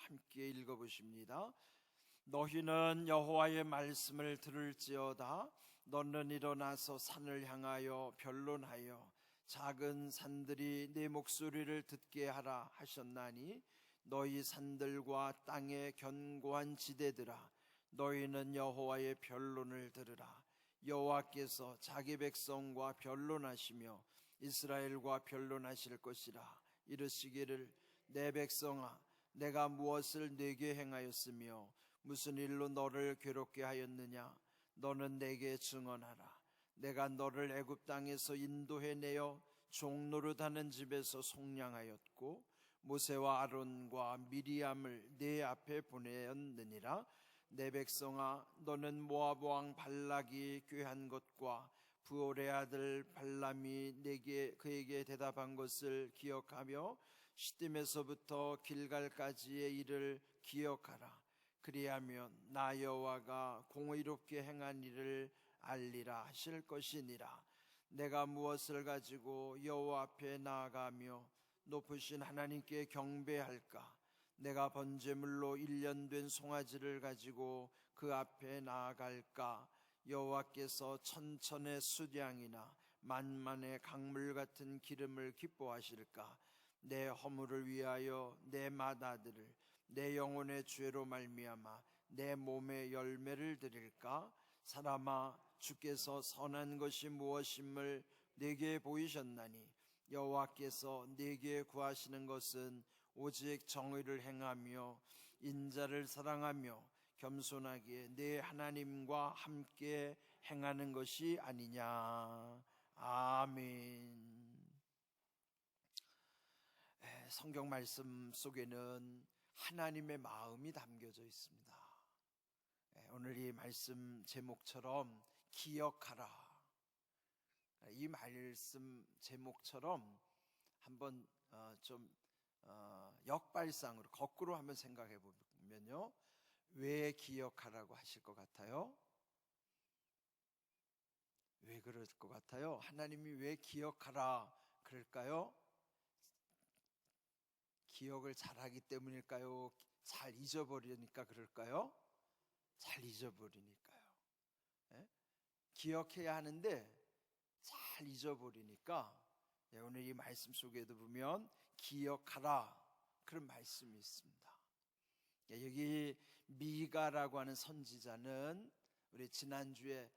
함께 읽어보십니다. 너희는 여호와의 말씀을 들을지어다. 너는 일어나서 산을 향하여 변론하여 작은 산들이 내 목소리를 듣게 하라 하셨나니 너희 산들과 땅의 견고한 지대들아, 너희는 여호와의 변론을 들으라. 여호와께서 자기 백성과 변론하시며 이스라엘과 변론하실 것이라. 이르시기를 내 백성아, 내가 무엇을 네게 행하였으며 무슨 일로 너를 괴롭게 하였느냐? 너는 내게 증언하라. 내가 너를 애굽 땅에서 인도해내어 종노릇하는 집에서 속량하였고 모세와 아론과 미리암을 네 앞에 보내었느니라. 내 백성아, 너는 모압 왕 발락이 꾀한 것과 부올의 아들 발람이 그에게 대답한 것을 기억하며 시딤에서부터 길갈까지의 일을 기억하라. 그리하면 나 여호와가 공의롭게 행한 일을 알리라 하실 것이니라. 내가 무엇을 가지고 여호와 앞에 나아가며 높으신 하나님께 경배할까? 내가 번제물로 1년 된 송아지를 가지고 그 앞에 나아갈까? 여호와께서 천천의 수량이나 만만의 강물 같은 기름을 기뻐하실까? 내 허물을 위하여 내 맏아들을 내 영혼의 죄로 말미암아 내 몸의 열매를 드릴까? 사람아, 주께서 선한 것이 무엇임을 내게 보이셨나니 여호와께서 내게 구하시는 것은 오직 정의를 행하며 인자를 사랑하며 겸손하게 내 하나님과 함께 행하는 것이 아니냐. 아멘. 성경 말씀 속에는 하나님의 마음이 담겨져 있습니다. 오늘 이 말씀 제목처럼 기억하라, 이 말씀 제목처럼 한번 역발상으로 거꾸로 한번 생각해 보면요, 왜 기억하라고 하실 것 같아요? 왜 그럴 것 같아요? 하나님이 왜 기억하라 그럴까요? 기억을 잘하기 때문일까요? 잘 잊어버리니까 그럴까요? 잘 잊어버리니까요. 기억해야 하는데 잘 잊어버리니까, 오늘 이 말씀 속에도 보면 기억하라 그런 말씀이 있습니다. 여기 미가라고 하는 선지자는 우리 지난주에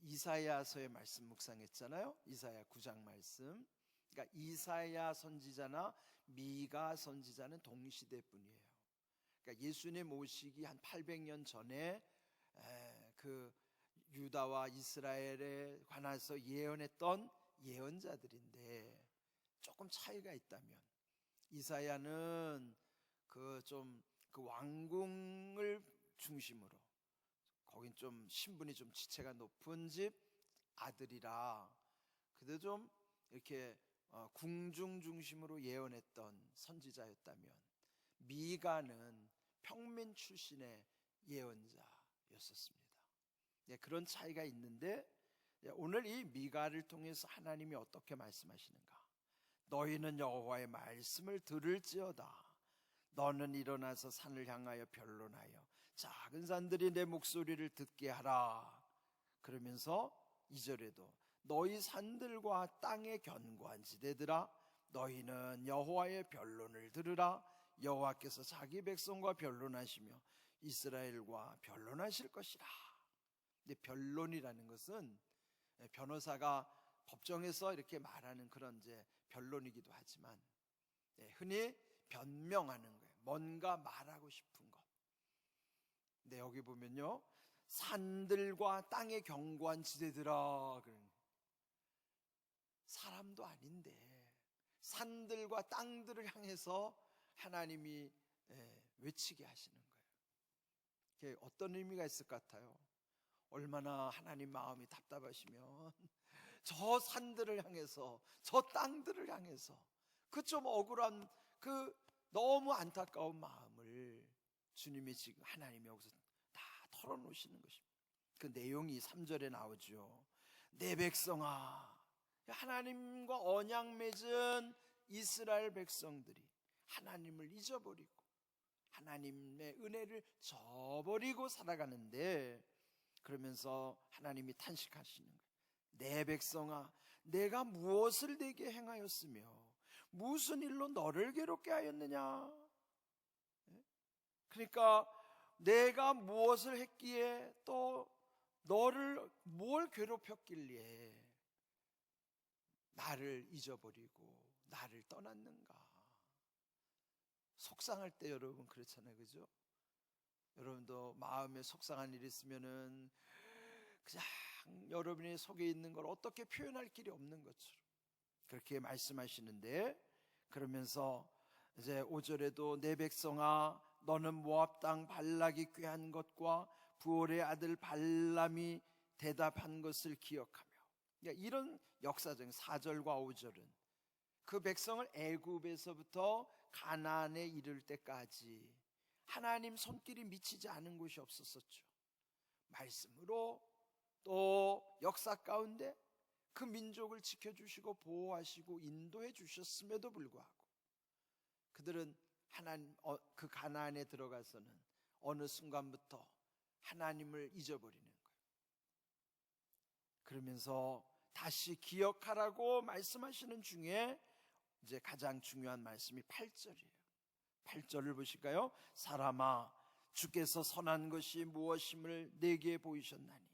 이사야서의 말씀 묵상했잖아요. 이사야 9장 말씀. 그러니까 이사야 선지자나 미가 선지자는 동시대 분이에요. 그러니까 예수님 오시기 한 800년 전에 그 유다와 이스라엘에 관해서 예언했던 예언자들인데, 조금 차이가 있다면 이사야는 그 왕궁을 중심으로, 거긴 좀 신분이 좀 지체가 높은 집 아들이라 그래도 좀 이렇게 궁중 중심으로 예언했던 선지자였다면, 미가는 평민 출신의 예언자였었습니다. 그런 차이가 있는데, 오늘 이 미가를 통해서 하나님이 어떻게 말씀하시는가? 너희는 여호와의 말씀을 들을지어다. 너는 일어나서 산을 향하여 변론하여 작은 산들이 내 목소리를 듣게 하라. 그러면서 2절에도 너희 산들과 땅의 견고한 지대들아, 너희는 여호와의 변론을 들으라. 여호와께서 자기 백성과 변론하시며 이스라엘과 변론하실 것이라. 근데 변론이라는 것은 변호사가 법정에서 이렇게 말하는 그런 이제 변론이기도 하지만, 흔히 변명하는 거예요. 뭔가 말하고 싶은 것. 근데 여기 보면요, 산들과 땅의 견고한 지대들아, 사람도 아닌데 산들과 땅들을 향해서 하나님이 외치게 하시는 거예요. 이게 어떤 의미가 있을 것 같아요? 얼마나 하나님 마음이 답답하시면 저 산들을 향해서, 저 땅들을 향해서 그 좀 억울한, 그 너무 안타까운 마음을 주님이 지금, 하나님이 여기서 다 털어놓으시는 것입니다. 그 내용이 3절에 나오죠. 내 백성아, 하나님과 언약 맺은 이스라엘 백성들이 하나님을 잊어버리고 하나님의 은혜를 저버리고 살아가는데, 그러면서 하나님이 탄식하시는 거예요. 내 백성아, 내가 무엇을 내게 행하였으며 무슨 일로 너를 괴롭게 하였느냐? 그러니까 내가 무엇을 했기에, 또 너를 뭘 괴롭혔길래 나를 잊어버리고 나를 떠났는가? 속상할 때 여러분 그렇잖아요, 그죠? 여러분도 마음에 속상한 일이 있으면은 그냥 여러분의 속에 있는 걸 어떻게 표현할 길이 없는 것처럼 그렇게 말씀하시는데, 그러면서 이제 5절에도 내 백성아, 너는 모압 땅 발락이 꾀한 것과 부올의 아들 발람이 대답한 것을 기억하며, 그러니까 이런 역사적인 4절과 5절은 그 백성을 애굽에서부터 가나안에 이를 때까지 하나님 손길이 미치지 않은 곳이 없었었죠. 말씀으로 또 역사 가운데 그 민족을 지켜주시고 보호하시고 인도해 주셨음에도 불구하고 그들은 그 가나안에 들어가서는 어느 순간부터 하나님을 잊어버리는 거예요. 그러면서 다시 기억하라고 말씀하시는 중에 이제 가장 중요한 말씀이 8절이에요. 8절을 보실까요? 사람아, 주께서 선한 것이 무엇임을 내게 보이셨나니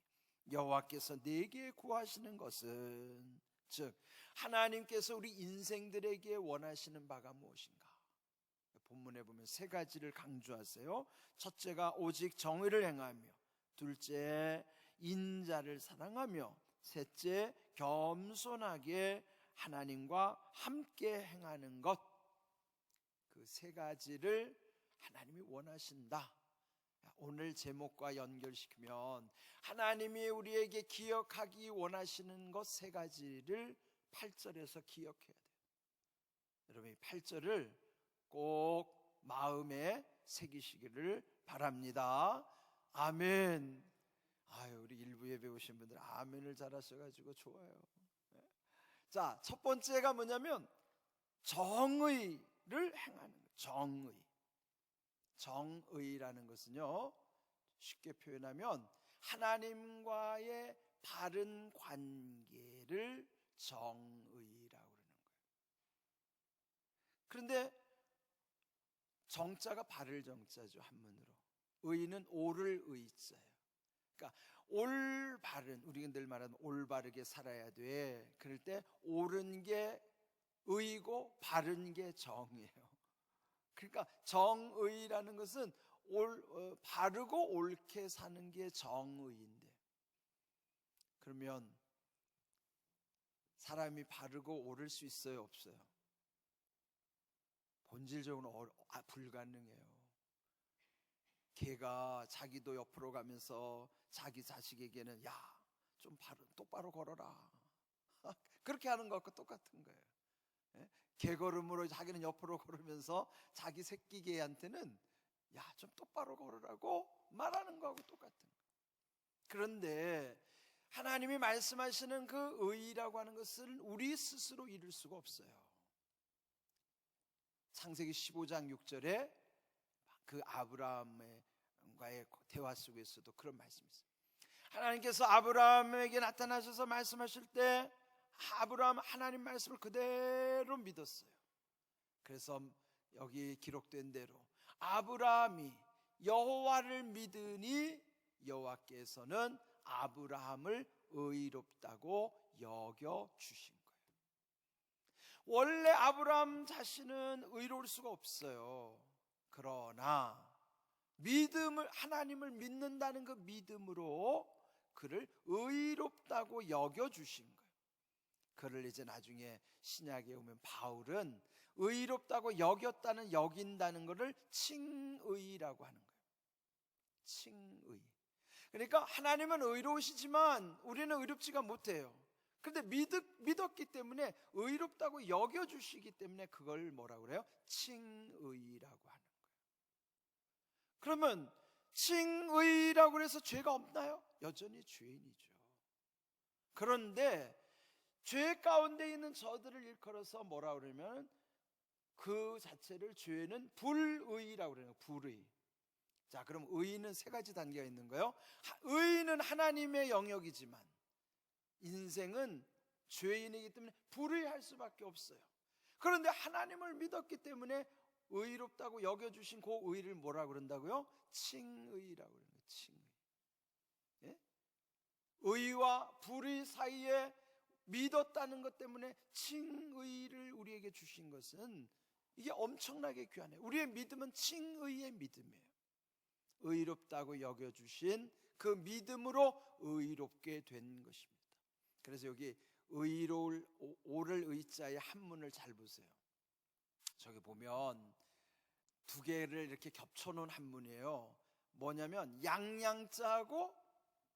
여호와께서 내게 구하시는 것은, 즉 하나님께서 우리 인생들에게 원하시는 바가 무엇인가? 본문에 보면 세 가지를 강조하세요. 첫째가 오직 정의를 행하며, 둘째 인자를 사랑하며, 셋째 겸손하게 하나님과 함께 행하는 것. 그 세 가지를 하나님이 원하신다. 오늘 제목과 연결시키면 하나님이 우리에게 기억하기 원하시는 것 세 가지를 8절에서 기억해야 돼요. 여러분, 이 8절을 꼭 마음에 새기시기를 바랍니다. 아멘. 아유, 우리 일부 예배 오신 분들 아멘을 잘하셔가지고 좋아요. 자, 첫 번째가 뭐냐면 정의를 행하는 거예요. 정의라는 것은요, 쉽게 표현하면 하나님과의 바른 관계를 정의라고 그러는 거예요. 그런데 정자가 바를 정자죠, 한문으로. 의는 옳을 의자예요. 그러니까 올바른, 우리가 늘 말하는 올바르게 살아야 돼. 그럴 때 옳은 게 의고 바른 게 정이에요. 그러니까 정의라는 것은 바르고 옳게 사는 게 정의인데, 그러면 사람이 바르고 옳을 수 있어요, 없어요? 본질적으로 불가능해요. 걔가 자기도 옆으로 가면서 자기 자식에게는 야, 좀 똑바로 걸어라 그렇게 하는 것과 똑같은 거예요. 개걸음으로 자기는 옆으로 걸으면서 자기 새끼 개한테는 야, 좀 똑바로 걸으라고 말하는 거하고 똑같은 거예요. 그런데 하나님이 말씀하시는 그 의라고 하는 것을 우리 스스로 이룰 수가 없어요. 창세기 15장 6절에 그 아브라함과의 대화 속에서도 그런 말씀이 있어요. 하나님께서 아브라함에게 나타나셔서 말씀하실 때 아브라함 하나님 말씀을 그대로 믿었어요. 그래서 여기 기록된 대로 아브라함이 여호와를 믿으니 여호와께서는 아브라함을 의롭다고 여겨 주신 거예요. 원래 아브라함 자신은 의로울 수가 없어요. 그러나 하나님을 믿는다는 그 믿음으로 그를 의롭다고 여겨 주신 거예요. 그를 이제 나중에 신약에 오면 바울은 의롭다고 여긴다는 것을 칭의라고 하는 거예요. 칭의. 그러니까 하나님은 의로우시지만 우리는 의롭지가 못해요. 그런데 믿었기 때문에 의롭다고 여겨주시기 때문에 그걸 뭐라고 그래요? 칭의라고 하는 거예요. 그러면 칭의라고 해서 죄가 없나요? 여전히 죄인이죠. 그런데 죄 가운데 있는 저들을 일컬어서 뭐라 그러면 그 자체를 죄는 불의라고 그래요. 불의. 자, 그럼 의는 세 가지 단계가 있는 거예요. 의는 하나님의 영역이지만 인생은 죄인이기 때문에 불의할 수밖에 없어요. 그런데 하나님을 믿었기 때문에 의롭다고 여겨주신 그 의를 뭐라고 그런다고요? 칭의라고 그러는 거예요. 칭의. 예? 의와 불의 사이에 믿었다는 것 때문에 칭의를 우리에게 주신 것은 이게 엄청나게 귀하네요. 우리의 믿음은 칭의의 믿음이에요. 의롭다고 여겨주신 그 믿음으로 의롭게 된 것입니다. 그래서 여기 의로울 오를 의자의 한문을 잘 보세요. 저기 보면 두 개를 이렇게 겹쳐놓은 한문이에요. 뭐냐면 양양자하고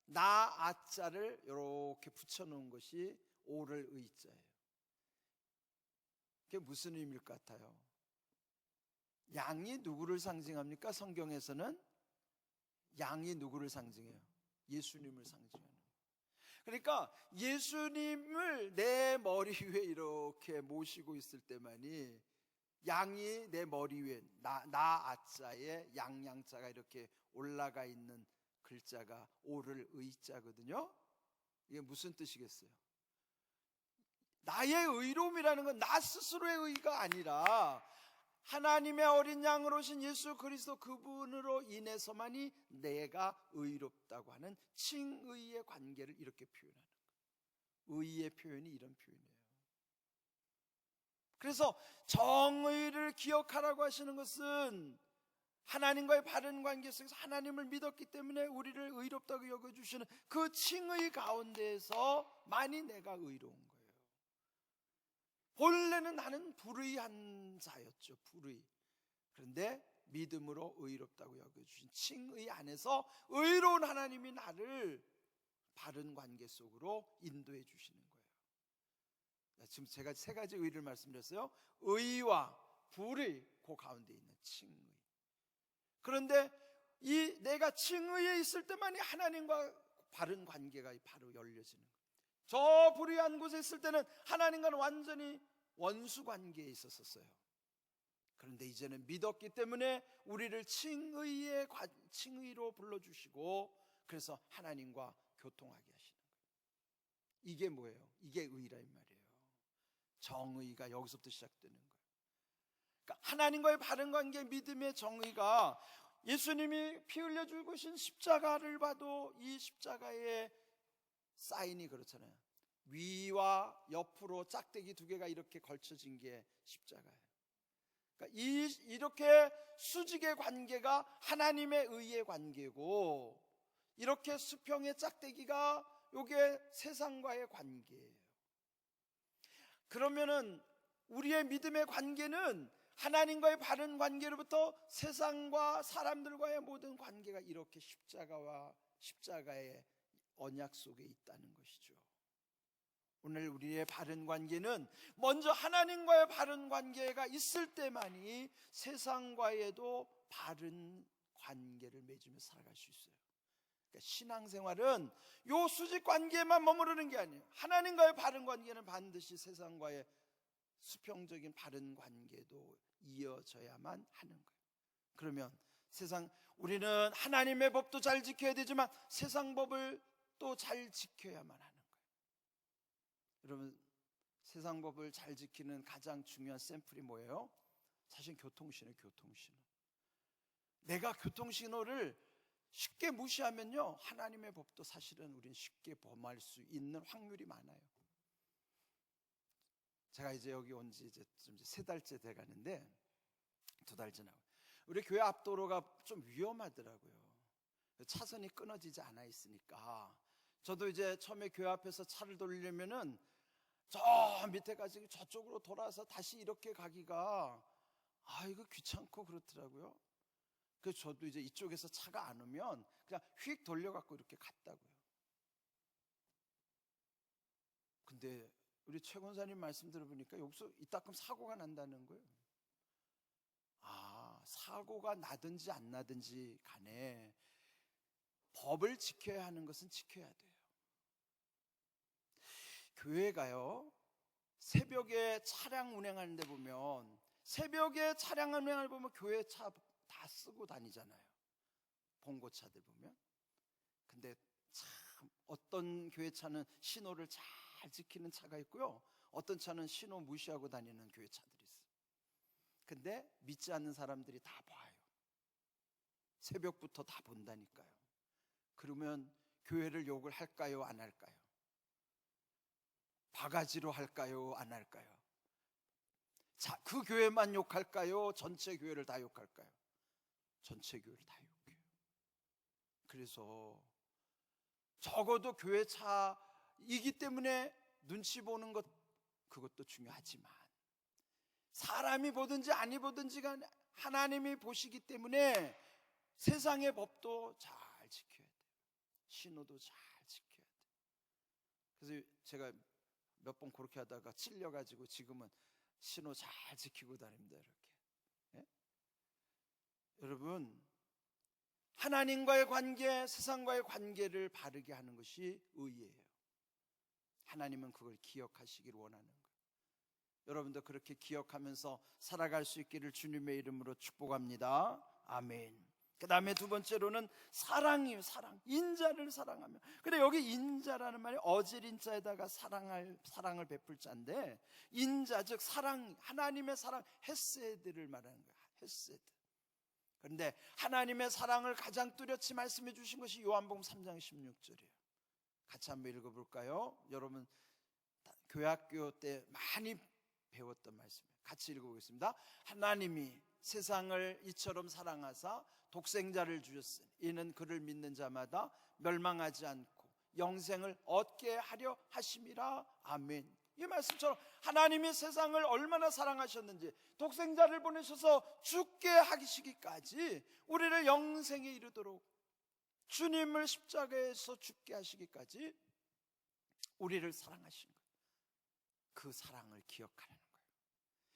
나아자를 이렇게 붙여놓은 것이 오를 의자예요. 그게 무슨 의미일 것 같아요? 양이 누구를 상징합니까? 성경에서는 양이 누구를 상징해요? 예수님을 상징하는 거예요. 그러니까 예수님을 내 머리 위에 이렇게 모시고 있을 때만이 양이 내 머리 위에 나아자에 양양자가 이렇게 올라가 있는 글자가 오를 의자거든요. 이게 무슨 뜻이겠어요? 나의 의로움이라는 건 나 스스로의 의가 아니라 하나님의 어린 양으로 오신 예수 그리스도 그분으로 인해서만이 내가 의롭다고 하는 칭의의 관계를 이렇게 표현하는 거예요. 의의 표현이 이런 표현이에요. 그래서 정의를 기억하라고 하시는 것은 하나님과의 바른 관계 속에서 하나님을 믿었기 때문에 우리를 의롭다고 여겨주시는 그 칭의 가운데에서 만이 내가 의로운 거예요. 본래는 나는 불의한 자였죠. 불의. 그런데 믿음으로 의롭다고 여겨주신 칭의 안에서 의로운 하나님이 나를 바른 관계 속으로 인도해 주시는 거예요. 지금 제가 세 가지 의를 말씀드렸어요. 의와 불의, 그 가운데 있는 칭의. 그런데 이 내가 칭의에 있을 때만이 하나님과 바른 관계가 바로 열려지는 거예요. 저 불의한 곳에 있을 때는 하나님과는 완전히 원수 관계에 있었어요. 그런데 이제는 믿었기 때문에 우리를 칭의로 불러주시고 그래서 하나님과 교통하게 하시는 거예요. 이게 뭐예요? 이게 의란 말이에요. 정의가 여기서부터 시작되는 거예요. 그러니까 하나님과의 바른 관계, 믿음의 정의가 예수님이 피 흘려 죽으신 십자가를 봐도 이 십자가의 사인이 그렇잖아요. 위와 옆으로 짝대기 두 개가 이렇게 걸쳐진 게 십자가예요. 그러니까 이렇게 수직의 관계가 하나님의 의의 관계고, 이렇게 수평의 짝대기가 이게 세상과의 관계예요. 그러면은 우리의 믿음의 관계는 하나님과의 바른 관계로부터 세상과 사람들과의 모든 관계가 이렇게 십자가의 언약 속에 있다는 것이죠. 오늘 우리의 바른 관계는 먼저 하나님과의 바른 관계가 있을 때만이 세상과에도 바른 관계를 맺으며 살아갈 수 있어요. 그러니까 신앙생활은 요 수직 관계에만 머무르는 게 아니에요. 하나님과의 바른 관계는 반드시 세상과의 수평적인 바른 관계도 이어져야만 하는 거예요. 그러면 우리는 하나님의 법도 잘 지켜야 되지만 세상 법을 또 잘 지켜야만 하는 거예요. 여러분, 세상 법을 잘 지키는 가장 중요한 샘플이 뭐예요? 사실 교통신호. 내가 교통신호를 쉽게 무시하면요, 하나님의 법도 사실은 우리는 쉽게 범할 수 있는 확률이 많아요. 제가 이제 여기 온 지 이제 3달째 돼 가는데, 2달 지나고 우리 교회 앞도로가 좀 위험하더라고요. 차선이 끊어지지 않아 있으니까 저도 이제 처음에 교회 앞에서 차를 돌리려면은 저 밑에까지 저쪽으로 돌아서 다시 이렇게 가기가 이거 귀찮고 그렇더라고요. 그래서 저도 이제 이쪽에서 차가 안 오면 그냥 휙 돌려갖고 이렇게 갔다고요. 근데 우리 최 권사님 말씀 들어보니까 여기서 이따금 사고가 난다는 거예요. 사고가 나든지 안 나든지 간에 법을 지켜야 하는 것은 지켜야 돼요. 교회가요, 새벽에 차량 운행하는 데 보면 새벽에 차량 운행을 보면 교회 차 다 쓰고 다니잖아요. 봉고차들 보면. 근데 참 어떤 교회 차는 신호를 잘 지키는 차가 있고요, 어떤 차는 신호 무시하고 다니는 교회 차들이 있어요. 근데 믿지 않는 사람들이 다 봐요. 새벽부터 다 본다니까요. 그러면 교회를 욕을 할까요, 안 할까요? 바가지로 할까요, 안 할까요? 자, 그 교회만 욕할까요? 전체 교회를 다 욕할까요? 전체 교회를 다 욕해요. 그래서 적어도 교회 차이기 때문에 눈치 보는 것, 그것도 중요하지만 사람이 보든지 아니 보든지 간에 하나님이 보시기 때문에 세상의 법도 잘 지켜야 돼요. 신호도 잘 지켜야 돼요. 그래서 제가 몇 번 그렇게 하다가 찔려가지고 지금은 신호 잘 지키고 다닙니다. 이렇게. 예? 여러분, 하나님과의 관계, 세상과의 관계를 바르게 하는 것이 의예요. 하나님은 그걸 기억하시길 원하는 거예요. 여러분도 그렇게 기억하면서 살아갈 수 있기를 주님의 이름으로 축복합니다. 아멘. 그 다음에 두 번째로는 사랑이에요. 사랑. 인자를 사랑하며. 근데 여기 인자라는 말이 어질 인자에다가 사랑을 베풀 자인데, 인자 즉 사랑, 하나님의 사랑, 헤세드를 말하는 거예요. 헤세드. 그런데 하나님의 사랑을 가장 뚜렷이 말씀해 주신 것이 요한복음 3장 16절이에요. 같이 한번 읽어볼까요? 여러분 교회학교 때 많이 배웠던 말씀이에요. 같이 읽어보겠습니다. 하나님이 세상을 이처럼 사랑하사 독생자를 주셨으니 이는 그를 믿는 자마다 멸망하지 않고 영생을 얻게 하려 하심이라. 아멘. 이 말씀처럼 하나님이 세상을 얼마나 사랑하셨는지 독생자를 보내셔서 죽게 하시기까지, 우리를 영생에 이르도록 주님을 십자가에서 죽게 하시기까지 우리를 사랑하신 거예요. 그 사랑을 기억하라는 거예요.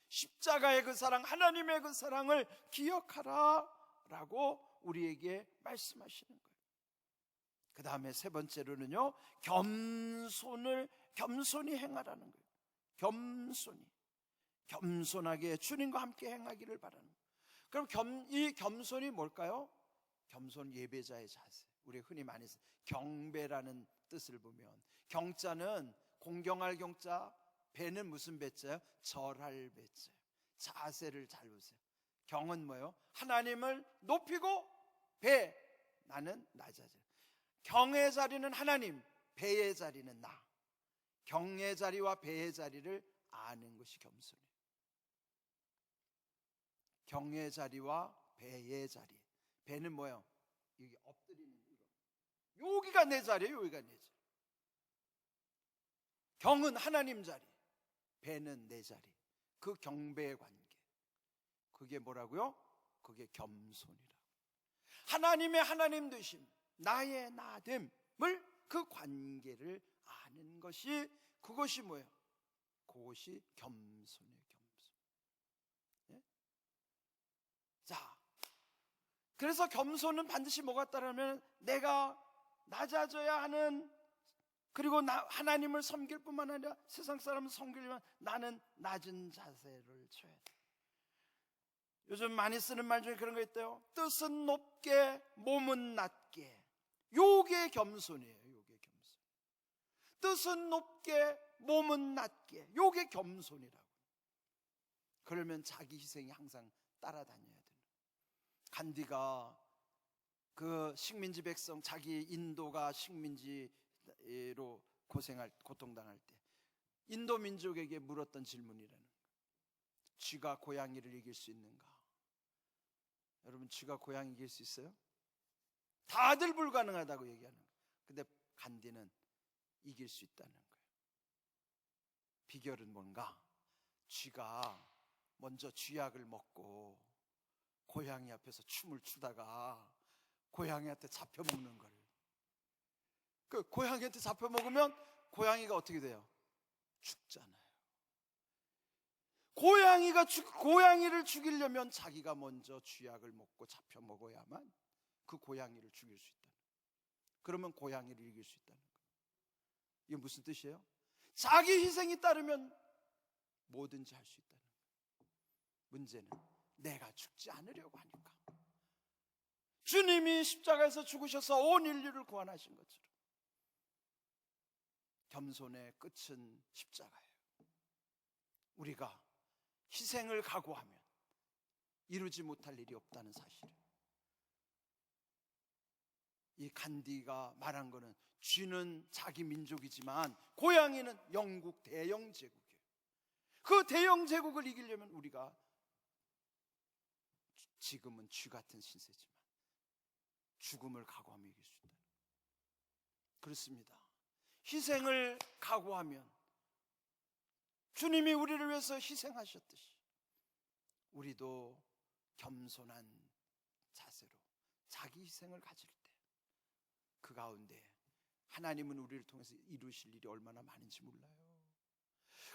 십자가의 그 사랑, 하나님의 그 사랑을 기억하라 라고 우리에게 말씀하시는 거예요. 그 다음에 세 번째로는요, 겸손히 행하라는 거예요. 겸손하게 주님과 함께 행하기를 바라는 거예요. 그럼 이 겸손이 뭘까요? 겸손, 예배자의 자세. 우리 흔히 많이 쓰는 경배라는 뜻을 보면, 경자는 공경할 경자, 배는 무슨 배자예요? 절할 배자예요. 자세를 잘 보세요. 경은 뭐예요? 하나님을 높이고, 배, 나는 낮아져. 경의 자리는 하나님, 배의 자리는 나. 경의 자리와 배의 자리를 아는 것이 겸손이에요. 경의 자리와 배의 자리. 배는 뭐예요? 여기 엎드리는 이거. 여기가 내 자리예요. 여기가 내 자리. 경은 하나님 자리, 배는 내 자리. 그 경배의 관계. 그게 뭐라고요? 그게 겸손이라고. 하나님의 하나님 되심, 나의 나됨을, 그 관계를 아는 것이, 그것이 뭐예요? 그것이 겸손이에요. 겸손. 예? 자, 그래서 겸손은 반드시 뭐가 따르면 내가 낮아져야 하는, 그리고 하나님을 섬길 뿐만 아니라 세상 사람을 섬기려면 나는 낮은 자세를 취해야 돼. 요즘 많이 쓰는 말 중에 그런 거 있대요. 뜻은 높게 몸은 낮게. 요게 겸손이에요. 요게 겸손. 뜻은 높게 몸은 낮게. 요게 겸손이라고. 그러면 자기 희생이 항상 따라다녀야 돼요. 간디가 그 식민지 백성, 자기 인도가 식민지로 고통당할 때 인도 민족에게 물었던 질문이라는 거예요. 쥐가 고양이를 이길 수 있는가? 여러분, 쥐가 고양이 이길 수 있어요? 다들 불가능하다고 얘기하는 거예요. 근데 간디는 이길 수 있다는 거예요. 비결은 뭔가? 쥐가 먼저 쥐약을 먹고 고양이 앞에서 춤을 추다가 고양이한테 잡혀먹는 거예요. 그 고양이한테 잡혀먹으면 고양이가 어떻게 돼요? 죽잖아요. 고양이를 죽이려면 자기가 먼저 쥐약을 먹고 잡혀 먹어야만 그 고양이를 죽일 수 있다는 거예요. 그러면 고양이를 이길 수 있다는 거예요. 이게 무슨 뜻이에요? 자기 희생이 따르면 뭐든지 할 수 있다는 거예요. 문제는 내가 죽지 않으려고 하니까. 주님이 십자가에서 죽으셔서 온 인류를 구원하신 것처럼 겸손의 끝은 십자가예요. 우리가 희생을 각오하면 이루지 못할 일이 없다는 사실을, 이 간디가 말한 거는, 쥐는 자기 민족이지만 고양이는 영국 대영 제국이에요. 그 대영 제국을 이기려면 우리가 지금은 쥐 같은 신세지만 죽음을 각오하며 이길 수 있다. 그렇습니다. 희생을 각오하면 주님이 우리를 위해서 희생하셨듯이 우리도 겸손한 자세로 자기 희생을 가질 때 그 가운데 하나님은 우리를 통해서 이루실 일이 얼마나 많은지 몰라요.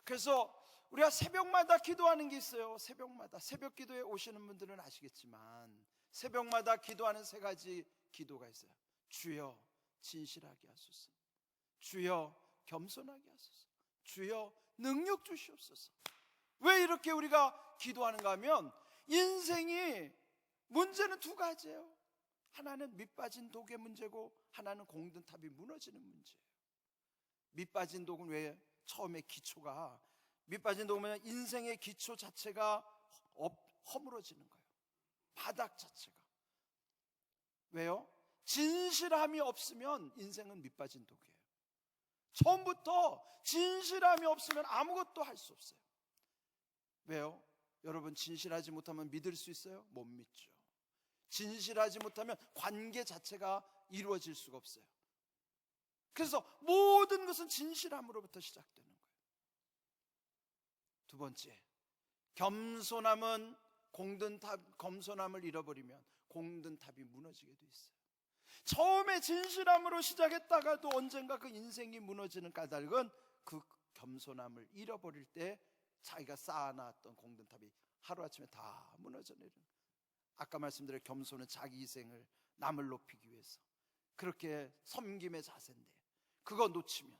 그래서 우리가 새벽마다 기도하는 게 있어요. 새벽마다, 새벽 기도에 오시는 분들은 아시겠지만 새벽마다 기도하는 세 가지 기도가 있어요. 주여 진실하게 하소서, 주여 겸손하게 하소서, 주여 능력 주시옵소서. 왜 이렇게 우리가 기도하는가 하면 인생이 문제는 두 가지예요. 하나는 밑빠진 독의 문제고 하나는 공든탑이 무너지는 문제예요. 밑빠진 독은 왜? 처음에 기초가, 밑빠진 독은 인생의 기초 자체가 허물어지는 거예요. 바닥 자체가. 왜요? 진실함이 없으면 인생은 밑빠진 독이에요. 처음부터 진실함이 없으면 아무것도 할 수 없어요. 왜요? 여러분, 진실하지 못하면 믿을 수 있어요? 못 믿죠. 진실하지 못하면 관계 자체가 이루어질 수가 없어요. 그래서 모든 것은 진실함으로부터 시작되는 거예요. 두 번째, 겸손함은 겸손함을 잃어버리면 공든탑이 무너지게 돼 있어요. 처음에 진실함으로 시작했다가도 언젠가 그 인생이 무너지는 까닭은 그 겸손함을 잃어버릴 때 자기가 쌓아놨던 공든탑이 하루아침에 다 무너져 내리는 거예요. 아까 말씀드린 겸손은 자기 희생을 남을 높이기 위해서, 그렇게 섬김의 자세인데 그거 놓치면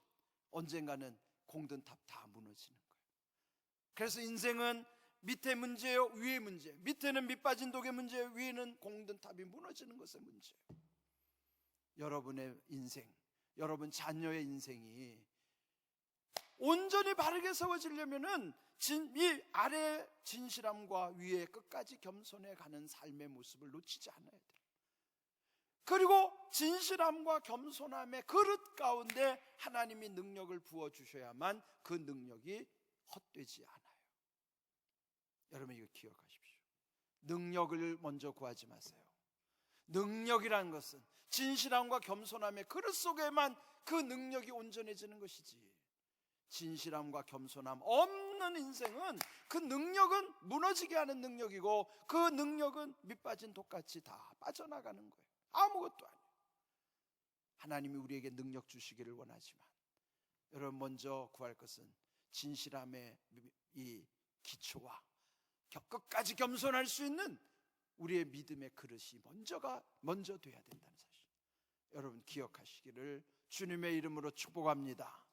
언젠가는 공든탑 다 무너지는 거예요. 그래서 인생은 밑에 문제예요, 위에 문제예요. 밑에는 밑빠진 독의 문제예요, 위에는 공든탑이 무너지는 것의 문제예요. 여러분의 인생, 여러분 자녀의 인생이 온전히 바르게 세워지려면은 이 아래 진실함과 위에 끝까지 겸손해 가는 삶의 모습을 놓치지 않아야 돼요. 그리고 진실함과 겸손함의 그릇 가운데 하나님이 능력을 부어주셔야만 그 능력이 헛되지 않아요. 여러분, 이거 기억하십시오. 능력을 먼저 구하지 마세요. 능력이라는 것은 진실함과 겸손함의 그릇 속에만 그 능력이 온전해지는 것이지, 진실함과 겸손함 없는 인생은 그 능력은 무너지게 하는 능력이고 그 능력은 밑빠진 독같이 다 빠져나가는 거예요. 아무것도 아니에요. 하나님이 우리에게 능력 주시기를 원하지만 여러분, 먼저 구할 것은 진실함의 이 기초와 끝까지 겸손할 수 있는 우리의 믿음의 그릇이 먼저 돼야 된다는 사실, 여러분 기억하시기를 주님의 이름으로 축복합니다.